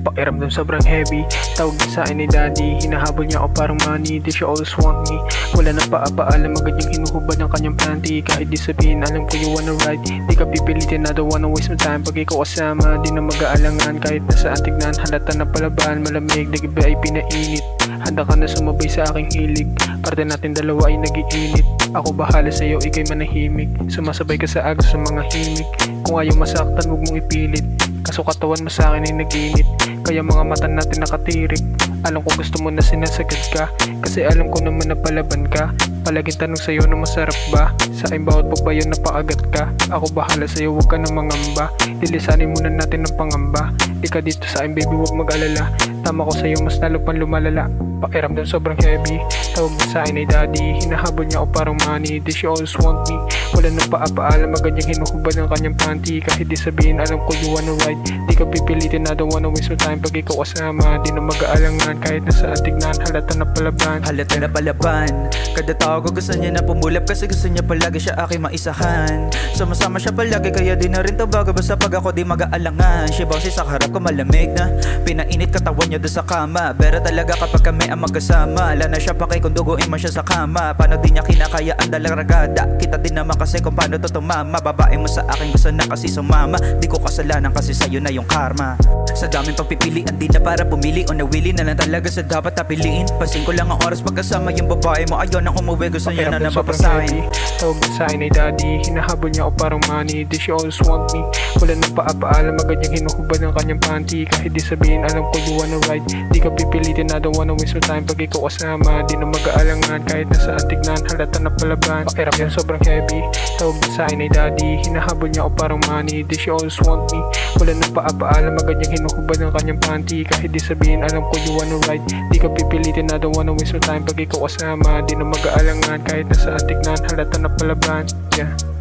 Pakiramdam sobrang heavy. Tawag niya sa akin ni daddy, hinahabol niya ako parang money. Di siya always want me. Wala nang paapaalam, agad yung hinuhubad ng kanyang panty. Kahit di sabihin, alam ko you wanna ride. Di ka pipilitin, I don't wanna waste my time. Pag ikaw kasama, di na mag-aalangan. Kahit nasaan tignan, halata na palaban. Malamig, nagiba ay pinainit. Handa ka na sumabay sa aking hilig. Parte natin dalawa ay nagiinit. Ako bahala sa'yo, ikay manahimik. Sumasabay ka sa agos sa mga himig. Kung ayaw masaktan, huwag mong ipilit. Kaso katawan mo sa akin ay nag-init. Kaya mga mata natin nakatirik. Alam ko gusto mo na sinasagad ka. Kasi alam ko naman na palaban ka. Palaging tanong sa'yo na masarap ba? Sa aking bawat pagbayo napakagat ka. Ako bahala sa'yo, huwag ka na mangamba. Dilisanin muna natin ng pangamba. Di ka dito sa akin baby, huwag mag-alala. Tama ko sa'yo, mas lalo pang lumalala. Pakiramdam sobrang heavy. Tawag niya sa akin ay daddy, hinahabol niya ako parang money. Di she always want me. Wala nang paapaalam, agad niyang hinuhubad ng kanyang panty. Kahit di sabihin, alam ko you wanna ride. Di ka pipilitin, I don't wanna waste my time. Pag ikaw kasama, di na mag-aalangan. Kahit nasaan tignan, halata na palaban. Halata na palaban. Kada tao ko gusto niya na pumulap. Kasi gusto niya palagi siya aking maisahan. Sumasama siya palagi, kaya di na rin tabago. Basta pag ako di mag-aalangan. Siya bossy sa harap ko malamig na pinainit katawan niya doon sa kama. Pero talaga kapag kami ang magkasama, ala na siya pakay kung duguin man siya sa kama. Paano di niya kinakaya ang dalaragada. Kita din naman kasi kung paano to tumama. Babae mo sa akin gusto na kasi sumama. Di ko kasalanan kasi sa'yo na yung karma. Sa daming pagpipilian, di na para pumili. O nawili na lang talaga sa dapat napiliin. Pasin ko lang ang oras pagkasama yung babae mo. Ayaw na umuwi, gusto niya na napapasahin. Tawag niya sa akin ay daddy, hinahabol niya ako parang money. Di she always want me. Wala nang paapaalam, agad niyang hinuhubad ng kanyang panty. Kahit di sabihin, alam ko you wanna ride. Di ka pipilitin, I don't wanna waste my time. Pag ikaw kasama, di na mag-aalangan. Kahit nasaan tignan, halata na palaban. Pakiramdam sobrang heavy. Tawag niya sa akin ay daddy, hinahabol niya ako parang money. Di she always want me. Wala nang paapaalam, agad niyang hinuhubad ng kanyang panty. Kahit di sabihin, alam ko you wanna ride. Di ka pipilitin, I don't wanna waste my time. Pag ikaw kasama, di na mag-aalangan. Kahit nasaan tignan, halata na palaban. Yeah.